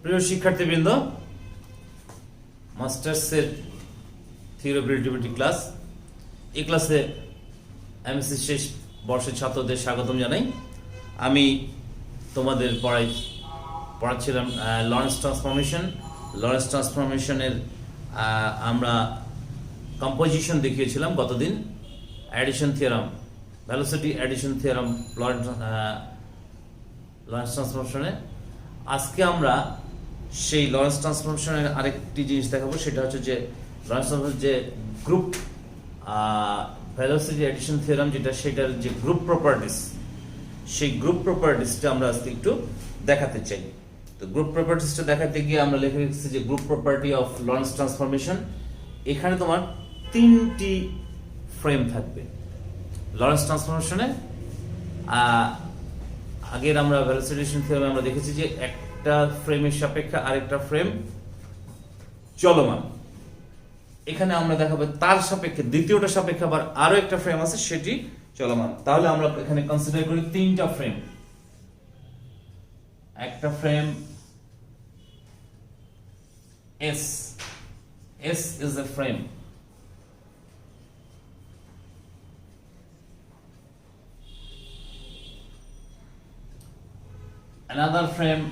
প্রিয় শিক্ষার্থীবৃন্দ, মাস্টার্সের theory of relativity class, এই ক্লাসে এমএসসি শেষ বর্ষের ছাত্রদের স্বাগতম জানাই। আমি তোমাদের পড়াচ্ছিলাম লরেন্স ট্রান্সফরমেশনের আমরা কম্পোজিশন দেখিয়েছিলাম গতদিন। Addition theorem, velocity addition theorem Lorentz ট্রান্সফরমেশনে। আজকে আমরা সেই লরেন্স ট্রান্সফরমেশনের আরেকটি জিনিস দেখাবো, সেটা হচ্ছে যে লরেন্স ট্রান্সফরমেশন যে গ্রুপ ভেলোসিটি অ্যাডিশন থিওরাম যেটা, সেটার যে গ্রুপ প্রপার্টিস, সেই গ্রুপ প্রপার্টিসটা আমরা আজকে একটু দেখাতে চাই। তো গ্রুপ প্রপার্টিসটা দেখাতে গিয়ে আমরা লিখে রেখেছি যে group property of Lawrence transformation. এখানে তোমার তিনটি ফ্রেম থাকবে লরেন্স ট্রান্সফরমেশনে। আগের আমরা ভেলোসিটি অ্যাডিশন থিওরামে আমরা দেখেছি যে একটা ফ্রেমের সাপেক্ষে আরেকটা ফ্রেম চলমান। এখানে আমরা দেখাবো তার সাপেক্ষে দ্বিতীয়টা সাপেক্ষে আবার আরো একটা ফ্রেম আছে, সেটি চলমান। তাহলে আমরা এখানে কনসিডার করি তিনটা ফ্রেম। একটা frame S is a frame. Another frame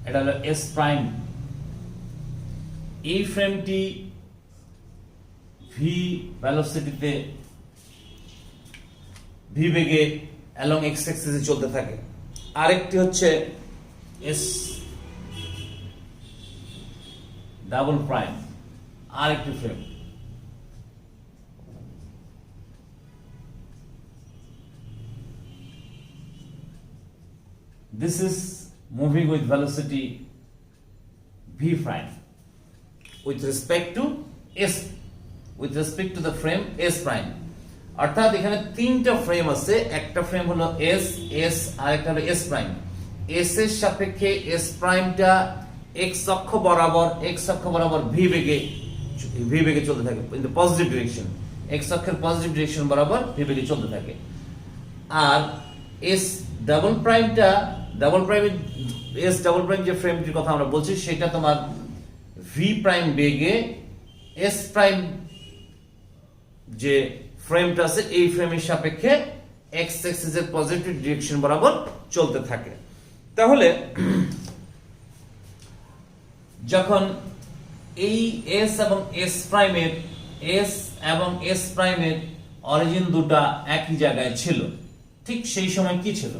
এটা হলো S প্রাইম। এই ফ্রেমটি v ভেলোসিটিতে v বেগে অ্যালং x অ্যাক্সিসে চলতে থাকে। আরেকটি হচ্ছে S ডাবল প্রাইম, আরেকটি frame. This is moving with velocity v prime with respect to s, with respect to the frame s prime। অর্থাৎ এখানে তিনটা ফ্রেম আছে, একটা ফ্রেম হলো s আর একটা হলো s প্রাইম। s এর সাপেক্ষে s প্রাইমটা x অক্ষ বরাবর v বেগে চলতে থাকে in the positive direction. x অক্ষের পজিটিভ ডিরেকশন বরাবর v বেগে চলতে থাকে। আর s ডাবল প্রাইম যে ফ্রেমটির কথা আমরা বলছি, সেটা তোমার v প্রাইম বেগে s প্রাইম যে ফ্রেমটা আছে এই ফ্রেমের সাপেক্ষে x অ্যাক্সিসের পজিটিভ ডিরেকশন বরাবর চলতে থাকে। তাহলে যখন এই s এবং s প্রাইমের অরিজিন দুটা একই জায়গায় ছিল, ঠিক সেই সময় কি ছিল?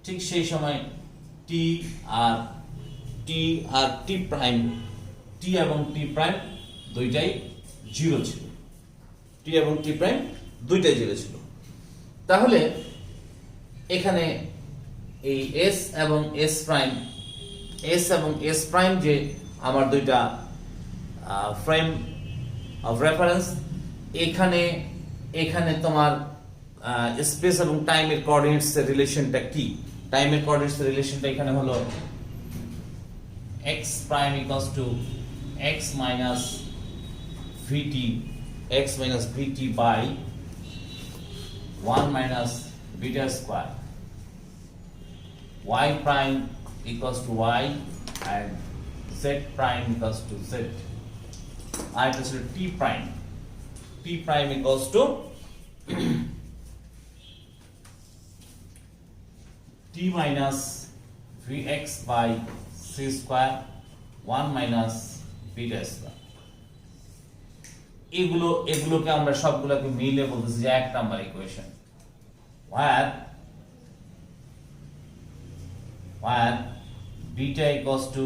ঠিক সেই সময় t এবং t প্রাইম দুইটাই জিরো ছিল। t এবং t প্রাইম দুইটাই জিরো ছিল। তাহলে এখানে এই s এবং s প্রাইম যে আমার দুইটা ফ্রেম অফ রেফারেন্স, এখানে তোমার স্পেস এবং টাইমের কোঅর্ডিনেটস এর রিলেশনটা কি? টাইমের কোঅর্ডিনেটস এর রিলেশনটা এখানে হলো x prime equals to x minus vt by 1 minus beta square, y prime equals to y and z prime equals to z, আর এটা হচ্ছে t prime equals to t minus vx by c square 1 minus beta square। এগুলোকে আমরা সবগুলোকে মিলে বলতেছি যে এক number equation, where beta equals to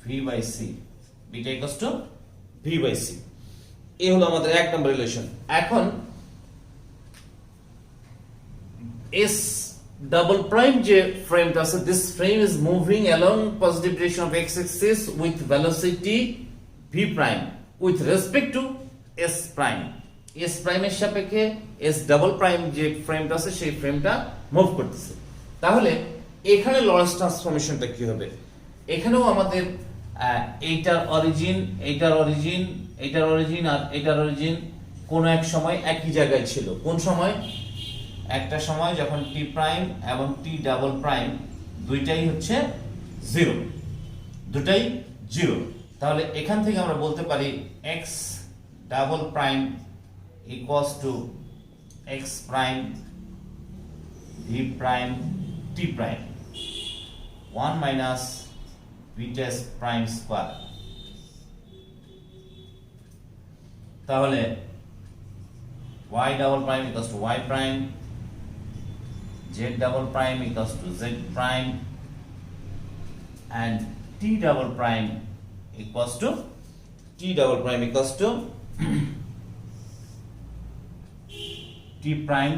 v by c, এই হলো আমাদের এক নাম্বার রিলেশন। এখন s ডাবল প্রাইম যে ফ্রেমটা আছে, this frame is moving along positive direction of x axis with velocity v prime with respect to s prime। s প্রাইমের সাপেক্ষে s ডাবল প্রাইম যে ফ্রেমটা আছে সেই ফ্রেমটা মুভ করতেছে। তাহলে এখানে লরেন্স ট্রান্সফরমেশনটা কি হবে? এখানেও আমাদের এইটার অরিজিন আর এইটার অরিজিন কোন এক সময় একই জায়গায় ছিল। কোন সময়? একটা সময় যখন টি প্রাইম এবং টি ডাবল প্রাইম দুইটাই হচ্ছে জিরো, দুটাই জিরো। তাহলে এখান থেকে আমরা বলতে পারি x double prime equals to x prime v prime t prime 1 minus v টেস প্রাইম স্কয়ার। তাহলে y double prime equals to y prime, z double prime equals to z prime, and t double prime equals to t prime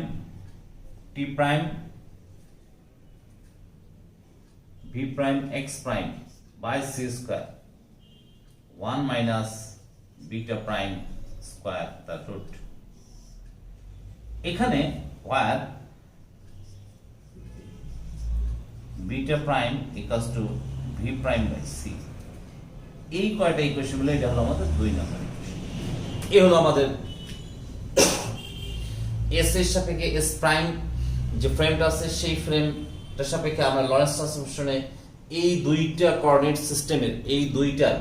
v prime x prime by c square 1 minus beta prime square the root। এখানে where beta prime equals to v prime by c, এই কয়টা equation গুলো, এটা হলো আমাদের 2 নম্বর equation. এই হলো আমাদের s এর সাপেক্ষে s প্রাইম যে ফ্রেমটা আছে সেই ফ্রেমটার সাপেক্ষে আমরা লরেন্স ট্রান্সফরমেশনে এই দুইটা কোঅর্ডিনেট সিস্টেমের এই দুইটার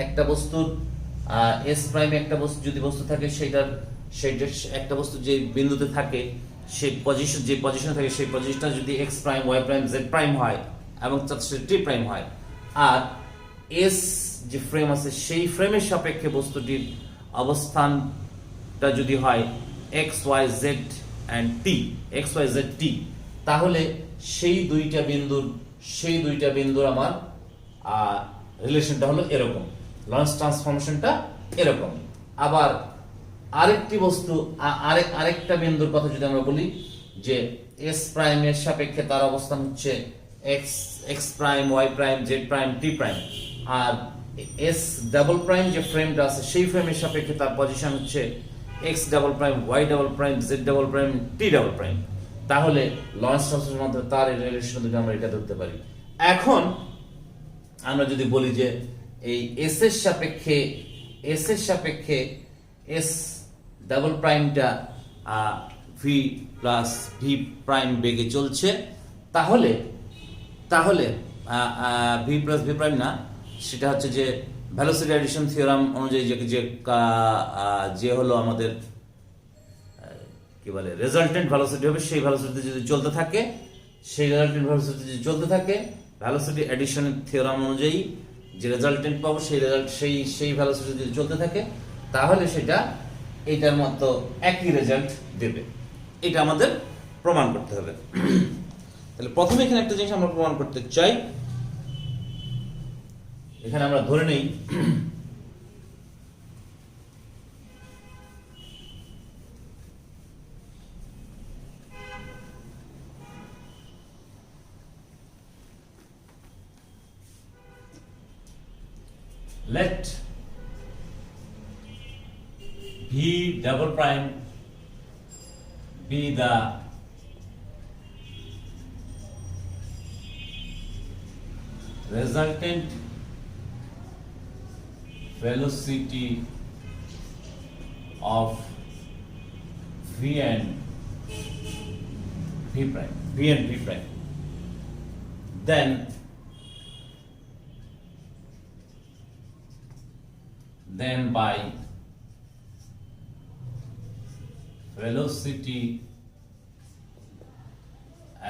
একটা বস্তুর s প্রাইমে একটা বস্তু যদি বস্তু থাকে সেটা একটা বস্তু যে বিন্দুতে থাকে সেই পজিশন যে পজিশনে থাকে সেই পজিশনটা যদি x prime y prime z prime হয় এবং তার সাথে t প্রাইম হয়, আর s যে ফ্রেম আছে সেই ফ্রেমের সাপেক্ষে বস্তুটির অবস্থানটা যদি হয় x y z and t, x y z t, তাহলে সেই দুইটা বিন্দুর আমার রিলেশনটা হলো এরকম, লরেন্স ট্রান্সফরমেশনটা এরকম। আবার আরেকটি বস্তু আরেকটা বিন্দুর কথা যদি আমরা বলি যে s প্রাইমের সাপেক্ষে তার অবস্থান হচ্ছে x prime y prime z prime t prime, আর s ডাবল প্রাইম যে ফ্রেমটা আছে সেই ফ্রেমের সাপেক্ষে তার পজিশন হচ্ছে x double prime y double prime z double prime t double prime. তাহলে লরেন্স ট্রান্সফরমেশনের মধ্যে তার এই রিলেশন থেকে আমরা এটা ধরতে পারি। এখন আমরা যদি বলি যে এই s এর সাপেক্ষে s ডাবল প্রাইমটা v প্লাস v প্রাইম বেগে চলছে, তাহলে v প্লাস v প্রাইম না, সেটা হচ্ছে যে ভেলোসিটি অ্যাডিশন থিওরাম অনুযায়ী যে হলো আমাদের কি বলে রেজাল্টেন্ট ভেলোসিটি হবে, সেই ভেলোসিটি যদি চলতে থাকে, ভেলোসিটি অ্যাডিশনের থিওরাম অনুযায়ী যে রেজাল্টেন্ট পাবো সেই ভেলোসিটি যদি চলতে থাকে, তাহলে সেটা এটার মতো একই রেজাল্ট দেবে। এটা আমাদের প্রমাণ করতে হবে। তাহলে প্রথমে এখানে একটা জিনিস আমরা প্রমাণ করতে চাই, এখানে আমরা ধরে নেই let v double prime be the resultant velocity of v and v prime, then by velocity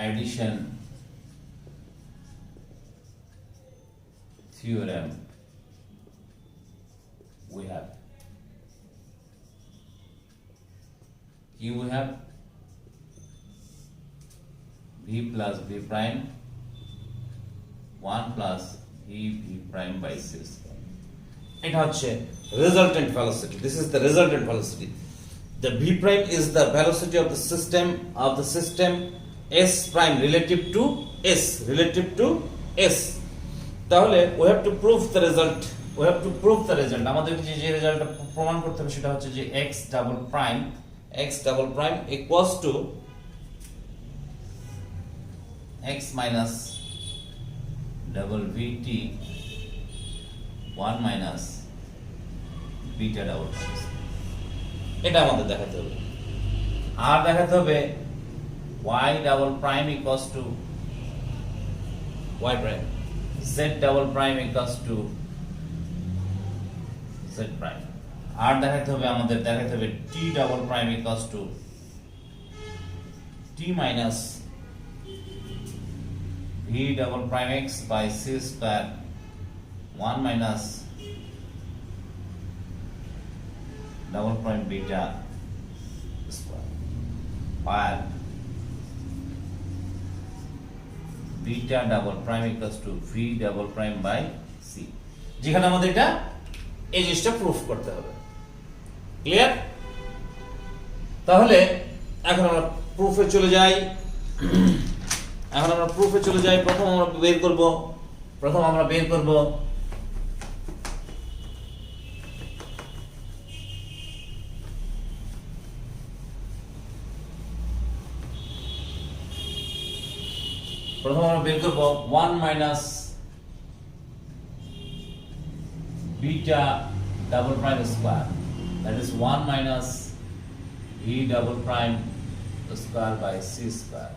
addition theorem we have v plus v prime 1 plus v prime by 6। এটা হচ্ছে resultant velocity. This is the resultant velocity. The v prime is the velocity of the system s prime relative to s. তাহলে we have to prove the result. আমাদের যে রেজাল্টটা প্রমাণ করতে হবে সেটা হচ্ছে যে x double prime equals to x minus double vt 1 minus beta double prime. এটা আমাদের দেখাতে হবে। আর দেখাতে হবে y double prime equals to y prime, z double prime equals to z prime. আর দেখাতে হবে আমাদের t double prime equals to t minus v double prime x by c square 1 minus double prime beta square by beta double prime equals to v double prime by c, যেখানে আমাদের এটা এই জিনিসটা proof করতে হবে। Clear? তাহলে এখন আমরা প্রুফে চলে যাই। প্রথম আমরা বের করব প্রথম 1 minus beta double prime square, that is 1 minus v double prime square by c square।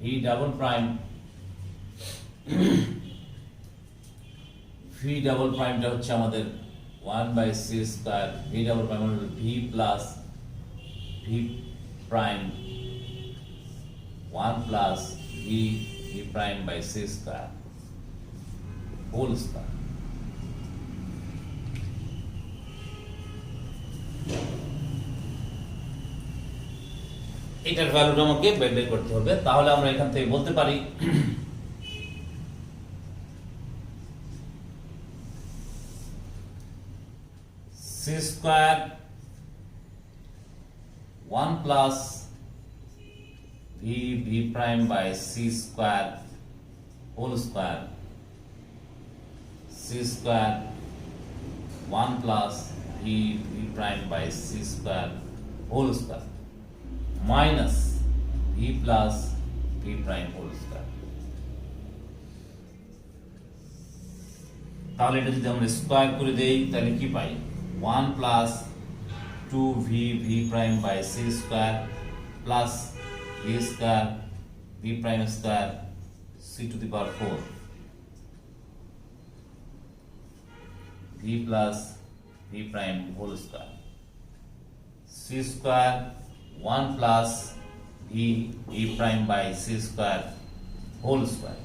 v double prime টা হচ্ছে আমাদের 1 by c square, v double prime হলো v plus v prime 1 plus v prime by c square whole square। এটার ভ্যালুটা আমাকে বের করতে হবে। তাহলে আমরা এখান থেকে বলতে পারি c square 1 plus v prime by c square whole square, c square 1 plus v prime by c square whole square minus v plus v prime whole square. তাহলে এটা যদি আমরা স্কয়ার করে দেই তাহলে কি পাই? 1 plus 2v prime by c square plus v square v prime square c to the power 4 v plus v prime whole square, c square 1 plus v prime by c square whole square।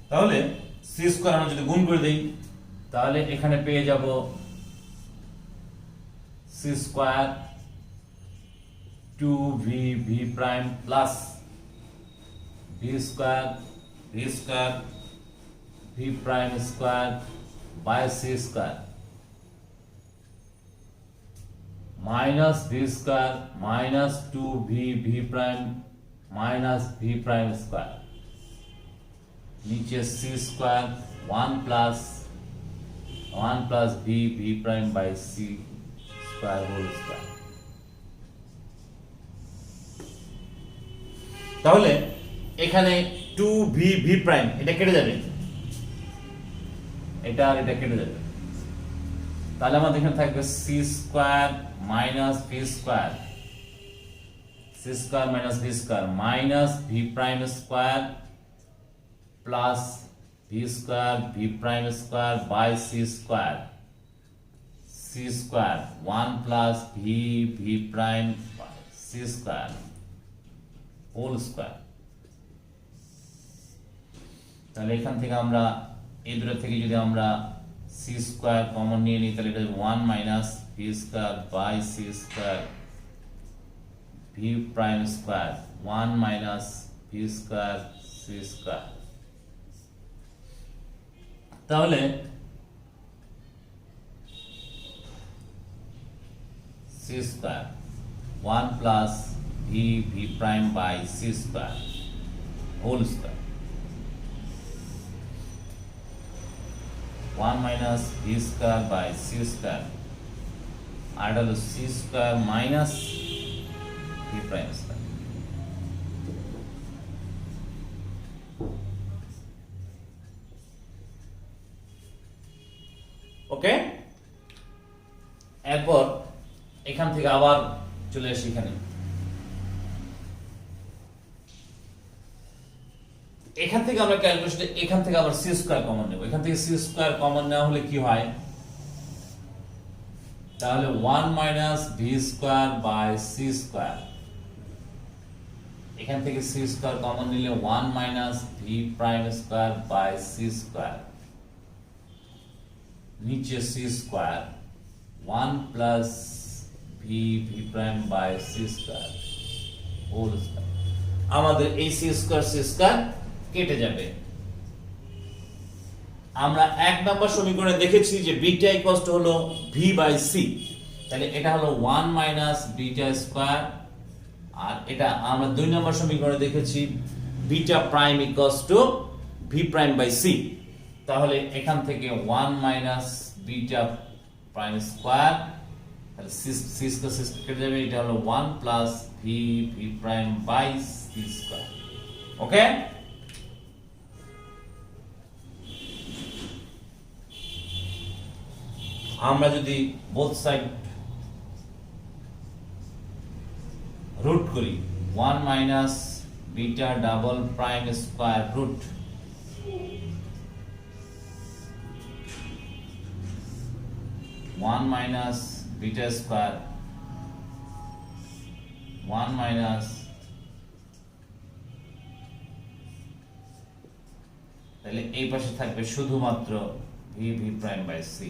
তাহলে c square আমরা যদি গুণ করে দেই তাহলে এখানে পেয়ে যাব c square 2v prime plus v square v prime square by c square minus v square minus 2v prime minus v prime square, नीचे c square 1 plus v prime by c square whole square. তাহলে এখানে 2v prime এটা কেটে যাবে, এটা আর এটা কেটে যাবে। তাহলে আমাদের এখানে থাকবে c square minus v square, c square minus v square minus v prime square plus v square v prime square by c square, c square 1 plus v prime c square whole square. তাহলে এখান থেকে আমরা এই দুটো থেকে যদি আমরা c square common নিয়ে নিই তাহলে এটা 1 minus v square by c square v prime square 1 minus v square c square. তাহলে c square 1 plus v prime by c square whole square 1 minus v square by c square আর হলো c square minus v prime square। ওকে, এরপর এখান থেকে আবার চলে আসি এখানে। এখান থেকে আমরা ক্যালকুলেশনে এখান থেকে আবার সি স্কয়ার কমন নেব। এখান থেকে সি স্কয়ার কমন নেওয়া হলে কি হয়, তাহলে 1 minus v square by C square. এখান থেকে সি স্কয়ার কমন নিলে 1 minus v prime square by C square, নিচে c square 1 plus V V prime by C square whole square. আমাদের এই সি স্কয়ার কেটে যাবে। আমরা 1 নম্বর সমীকরণে দেখেছি যে বিটা ইকুয়ালস টু হলো ভি বাই সি, তাহলে এটা হলো 1 মাইনাস বিটা স্কয়ার। আর এটা আমরা 2 নম্বর সমীকরণে দেখেছি beta prime equals to v prime by c, তাহলে এখান থেকে 1 মাইনাস বিটা প্রাইম স্কয়ার, তাহলে সি স্কয়ার কেটে যাবে, এটা হলো 1 plus V V prime by C স্কয়ার। ওকে, আমরা যদি বোথ সাইড রুট করি 1 minus beta double prime square root 1 minus beta square 1 minus, তাহলে এই পাশে থাকবে শুধুমাত্র v V prime by c.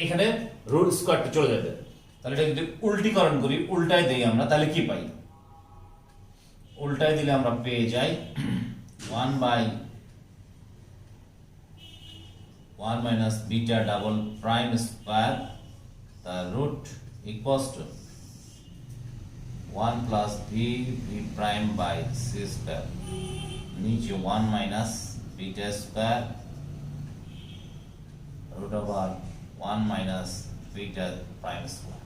এখানে রুট স্কয়ারটা চলে যাবে, তাহলে এটা যদি উল্টিকরণ করি, উল্টায় দেই আমরা, তাহলে কি পাই, উল্টায় দিলে আমরা পেয়ে যাই 1 by 1 minus beta double prime square তার root equals to 1 plus V V prime by C square, নিচে 1 minus beta square root over 1 minus beta prime square.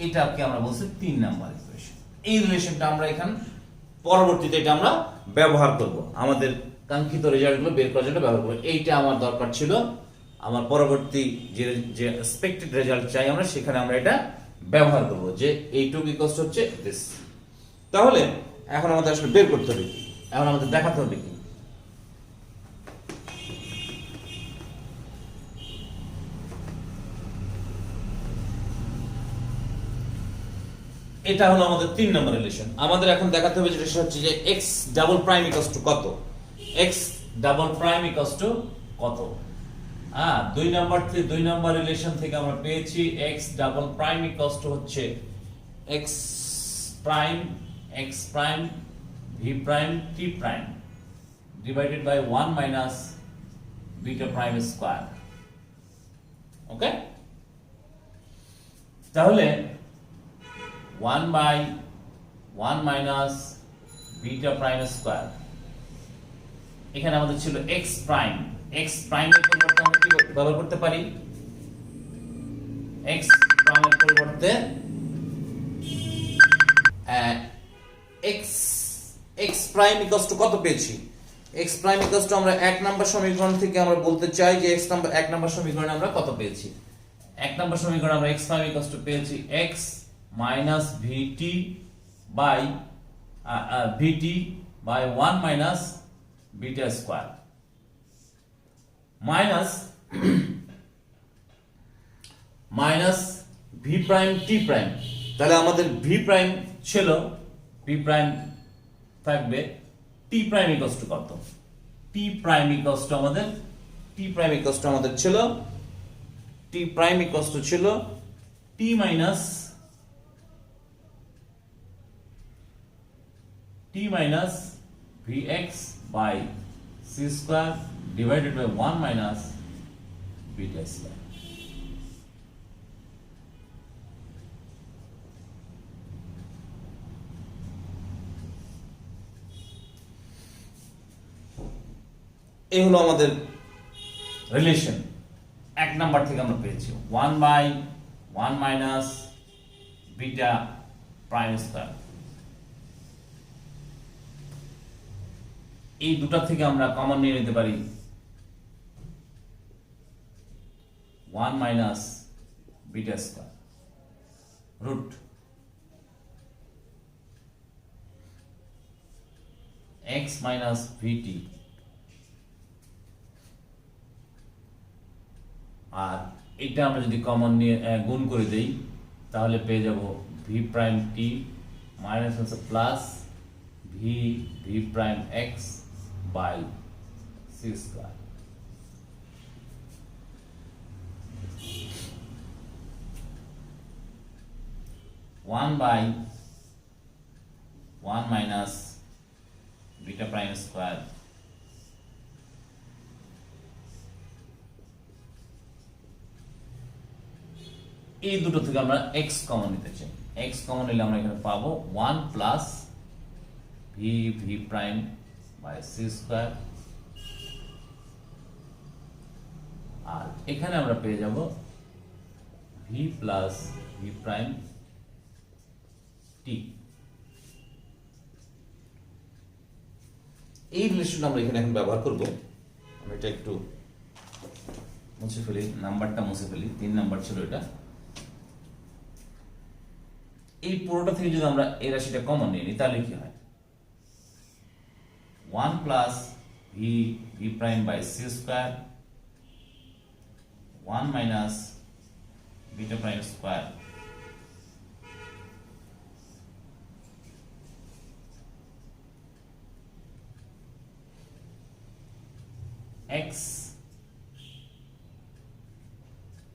এটাকে আমরা বলছি 3 নাম্বার ইকুয়েশন। এই রিলেশনটা আমরা এখান পরবর্তীতে এটা আমরা ব্যবহার করব, আমাদের কাঙ্ক্ষিত রেজাল্টগুলো বের করার জন্য ব্যবহার করব। এইটা আমার দরকার ছিল, আমার পরবর্তী যে এক্সপেক্টেড রেজাল্ট চাই আমরা, সেখানে আমরা এটা ব্যবহার করব, যে এইটুকু ইকুয়ালস হচ্ছে দিস। তাহলে এখন আমাদের আসলে বের করতে হবে কি, এখন আমাদের দেখাতে হবে কি, এটা হলো আমাদের 3 নম্বর রিলেশন। আমাদের এখন দেখাতে হবে যেটা হচ্ছে যে x double prime equals to কত, x double prime equals to কত। 2 নম্বর রিলেশন থেকে আমরা পেয়েছি x double prime equals to হচ্ছে x prime v prime t prime divided by 1 minus beta prime square. Okay, তাহলে 1 by 1 minus beta prime square, এখানে আমাদের ছিল x প্রাইম, x প্রাইমের পরিবর্তে আমরা কি ব্যবহার করতে পারি, x প্রাইমের পরিবর্তে x প্রাইম ইকুয়ালস টু কত পেয়েছি, x প্রাইম ইকুয়ালস টু আমরা 1 নাম্বার সমীকরণ থেকে আমরা বলতে চাই যে 1 নাম্বার সমীকরণে আমরা কত পেয়েছি। 1 নাম্বার সমীকরণে আমরা x প্রাইম ইকুয়ালস টু পেয়েছি x minus v t by 1 minus beta square minus v prime t prime. তাহলে আমাদের ভি প্রাইম ছিল, ভি প্রাইম থাকবে, টি প্রাইম ইকুয়ালস টু কত, টি প্রাইম ইকুয়ালস টু আমাদের ছিল, টি প্রাইম ইকুয়ালস টু ছিল টি minus vx by c square divided by 1 minus beta square. এই হলো আমাদের রিলেশন 1 নাম্বার থেকে আমরা পেয়েছি 1 by 1 minus beta prime square। এই দুটো থেকে আমরা কমন নিয়ে নিতে পারি 1 minus beta square root x minus vt আর এটা আমরা যদি কমন নিয়ে গুণ করে দেই তাহলে পেয়ে যাব v প্রাইম t মাইনাস হচ্ছে plus v prime x by c square. One by 1 minus beta prime square এই দুটো থেকে আমরা x কমন নিতে চাই। x কমন নিলে আমরা এখানে পাবো 1 plus v prime by c square আর এখানে আমরা পেয়ে যাব v plus v prime t। এই রিলেশনটা আমরা এখানে এখন ব্যবহার করব। আমরা এটা একটু মুছে ফেলি, নাম্বারটা মুছে ফেলি, 3 নাম্বার ছিল এটা। এই পুরোটা থেকে যদি আমরা এই রাশিটা কমন নিয়ে নিই তাহলে কি হয় 1 plus v prime by c square 1 minus beta prime square x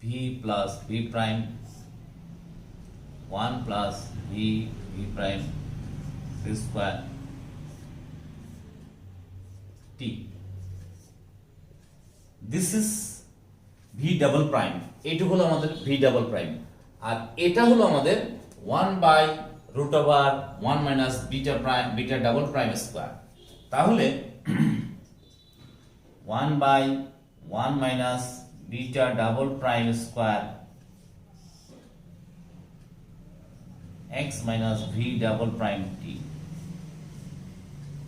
v plus v prime 1 plus v prime c square t. This is v double prime. এটা হলো আমাদের v double prime আর এটা হলো আমাদের 1 by root over 1 minus beta double prime square। তাহলে 1 by 1 minus beta double prime square x minus v double prime t,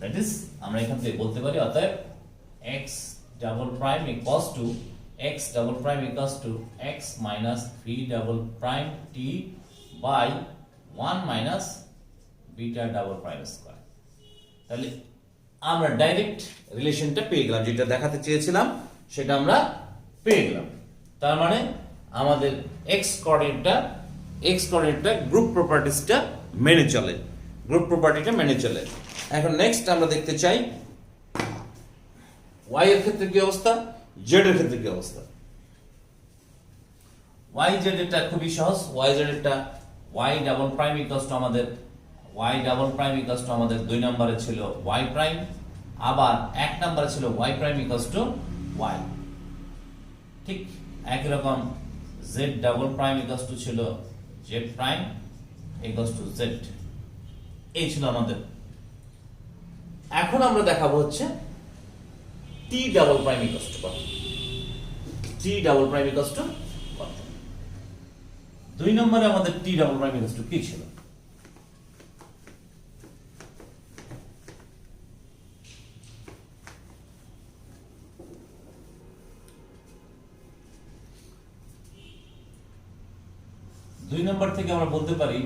that is আমরা এখান থেকে বলতে পারি অতএব x double prime equals to x double prime equals to x minus v double prime t by 1 minus beta double prime square। তাহলে আমরা direct রিলেশনটা পেয়ে গেলাম, যেটা দেখাতে চেয়েছিলাম সেটা আমরা পেয়ে গেলাম। তার মানে আমাদের x কোঅর্ডিনেটটা গ্রুপ প্রপার্টিজটা মেনে চলে, গ্রুপ প্রপার্টিটা মেনে চলে। এখন নেক্সট আমরা দেখতে চাই y এর ক্ষেত্রে কি অবস্থা, z এর ক্ষেত্রে কি অবস্থা। y z এটা খুবই সহজ। y z এটা y double prime equals to আমাদের y double prime equals to আমাদের 2 নম্বরে ছিল y প্রাইম, আবার 1 নম্বরে ছিল y prime equals to y। ঠিক একই রকম z double prime equals two ছিল z prime equals to z। এই ছিল আমাদের। এখন আমরা দেখাবো হচ্ছে t double prime equals to কত। t double prime equals to কত। 2 নম্বরে আমাদের t double prime equals two কি ছিল, দুই নম্বর থেকে আমরা বলতে পারি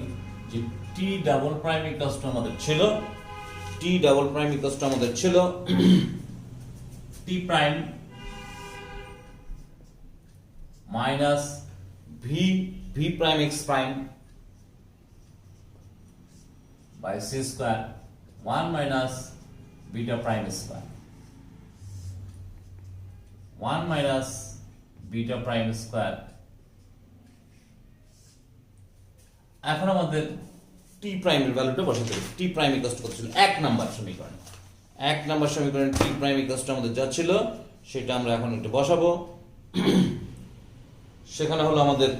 যে t double prime equals to আমাদের ছিল t double prime equals to আমাদের ছিল t prime minus v prime x prime by c square 1 minus beta prime square 1 minus beta prime square. এখন আমাদের t প্রাইমের ভ্যালুটা বসাতে হবে। t প্রাইম ইকুয়ালস টু কত ছিল 1 নাম্বার সমীকরণ। 1 নাম্বার সমীকরণে t প্রাইম ইকুয়ালস টু আমাদের যা ছিল সেটা আমরা এখন একটু বসাবো। সেখানে হলো আমাদের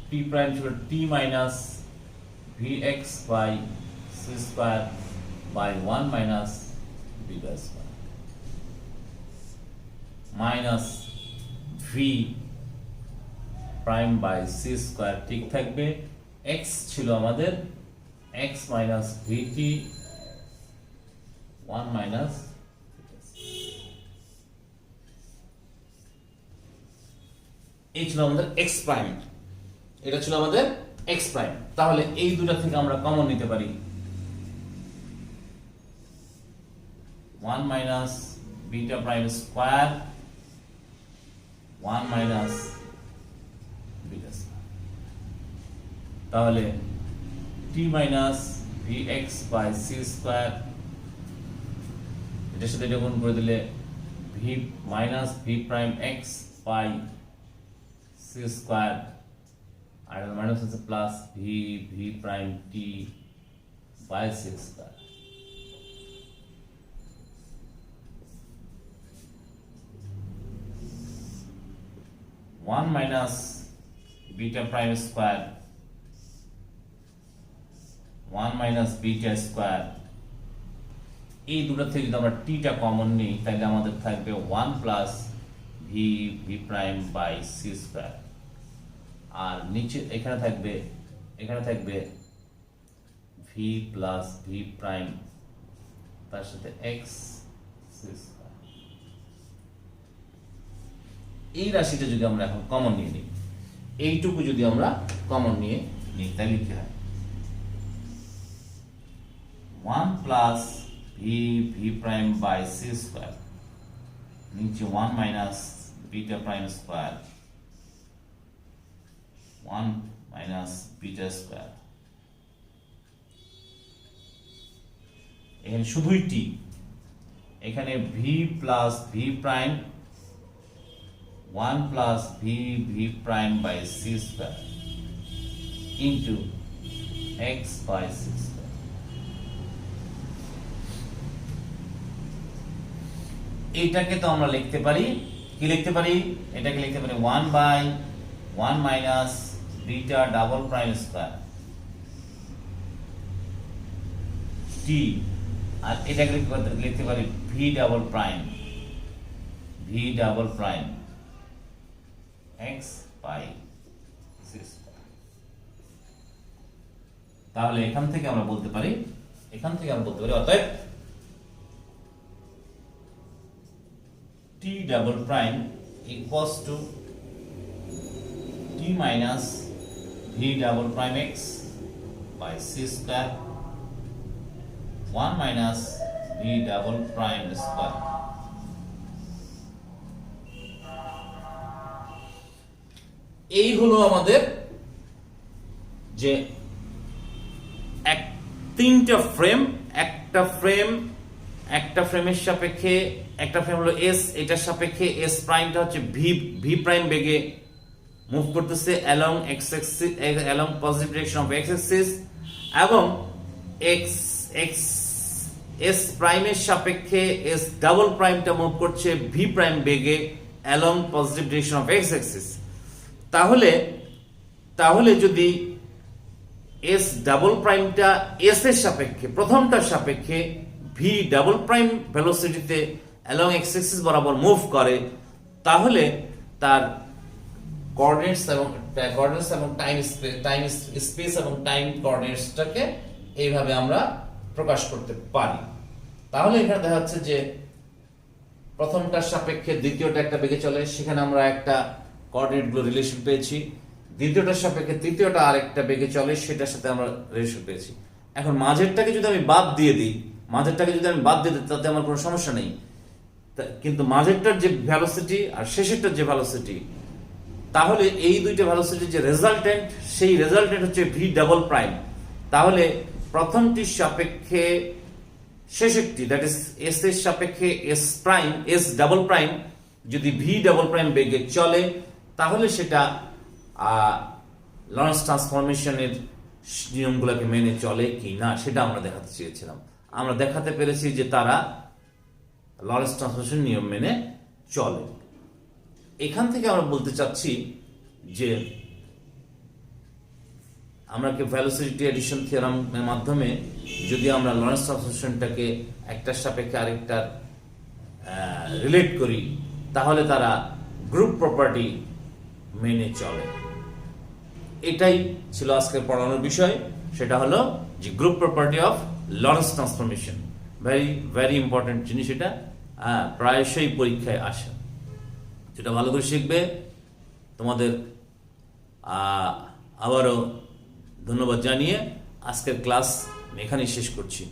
t প্রাইম ছিল t minus vx by c square by 1 minus beta square minus v prime by c square ঠিক থাকবে। x ছিল আমাদের x মাইনাস vt 1 মাইনাস এই ছিল আমাদের এক্স প্রাইম, এটা ছিল আমাদের এক্স প্রাইম। তাহলে এই দুটা থেকে আমরা কমন নিতে পারি 1 minus beta prime square 1 minus beta square. তাহলে t minus vx by c square, এটার সাথে এটা গুণ করে দিলে v minus v prime x by c square, আর মাইনাস হচ্ছে plus v prime t by c square. One minus beta prime square 1 minus beta square, এই দুটো থেকে যদি আমরা টি টা কমন নিই তাহলে আমাদের থাকবে 1 plus v prime by c square, আর নিচে এখানে থাকবে v প্লাস v প্রাইম তার সাথে x c স্কয়ার। এই রাশিটা যদি আমরা এখন কমন নিয়ে নিই, এইটুকু যদি আমরা কমন নিয়ে নিই তাহলে কি হয় 1 plus v prime by c square, নিচে 1 minus beta prime square 1 minus beta square. এখানে শুধুই t, এখানে v plus v prime 1 plus v prime by c square into x by c square। এইটাকে তো আমরা লিখতে পারি, কি লিখতে পারি, এটাকে লিখতে পারি 1 by 1 minus beta double prime square t, আর এটাকে লিখতে পারি v double prime x by c square। তাহলে এখান থেকে আমরা বলতে পারি অতএব t double prime equals to t minus v double prime x by c square 1 minus v double prime square। এই হলো আমাদের যে তিনটা ফ্রেম, একটা ফ্রেমের সাপেক্ষে, একটা ফ্রেম হলো এস, এটার সাপেক্ষে এস প্রাইমটা হচ্ছে ভি প্রাইম বেগে মুভ করতেছে along x Axis, along positive direction of x Axis, এবং এস প্রাইমের সাপেক্ষে এস ডাবল প্রাইমটা মুভ করছে ভি প্রাইম বেগে along positive direction of x Axis. তাহলে যদি এস ডাবল প্রাইমটা এস এর সাপেক্ষে, প্রথমটার সাপেক্ষে ভি ডাবল প্রাইম ভেলোসিটিতে অ্যালং এক্স অ্যাক্সিস বরাবর মুভ করে, তাহলে তার কোঅর্ডিনেটস এবং টাইম স্পেস এবং টাইম কোঅর্ডিনেটসটাকে এইভাবে আমরা প্রকাশ করতে পারি। তাহলে এখানে দেখা যাচ্ছে যে প্রথমটার সাপেক্ষে দ্বিতীয়টা একটা বেগে চলে, সেখানে আমরা একটা কোঅর্ডিনেট গুলো রিলেশন পেয়েছি। দ্বিতীয়টার সাপেক্ষে তৃতীয়টা আরেকটা বেগে চলে, সেটার সাথে আমরা রিলেশন পেয়েছি। এখন মাঝেরটাকে যদি আমি বাদ দিয়ে দিই তাতে আমার কোনো সমস্যা নেই, কিন্তু মাঝেরটার যে ভেলোসিটি আর শেষেরটার যে ভেলোসিটি, তাহলে এই দুইটা ভেলোসিটির যে রেজাল্টেন্ট, সেই রেজাল্টেন্ট হচ্ছে ভি ডাবল প্রাইম। তাহলে প্রথমটির সাপেক্ষে শেষেরটি, দ্যাট ইজ এস এর সাপেক্ষে এস ডাবল প্রাইম যদি ভি ডাবল প্রাইম বেগে চলে, তাহলে সেটা লরেন্স ট্রান্সফরমেশনের নিয়মগুলোকে মেনে চলে কি না সেটা আমরা দেখাতে চেয়েছিলাম। আমরা দেখাতে পেরেছি যে তারা লরেন্স ট্রান্সফরমেশন নিয়ম মেনে চলে। এখান থেকে আমরা বলতে চাচ্ছি যে আমরা ভেলোসিটি এডিশন থিওরামের মাধ্যমে যদি আমরা লরেন্স ট্রান্সফরমেশনটাকে একটার সাপেক্ষে আরেকটার রিলেট করি, তাহলে তারা গ্রুপ প্রপার্টি মেনে চলে। এটাই ছিল আজকের পড়ানোর বিষয়, সেটা হলো যে group property of Lawrence transformation. Very very important জিনিস, এটা প্রায়শই পরীক্ষায় আসে, যেটা ভালো করে শিখবে তোমাদের আবারও ধন্যবাদ জানিয়ে আজকের ক্লাস এখানেই শেষ করছি।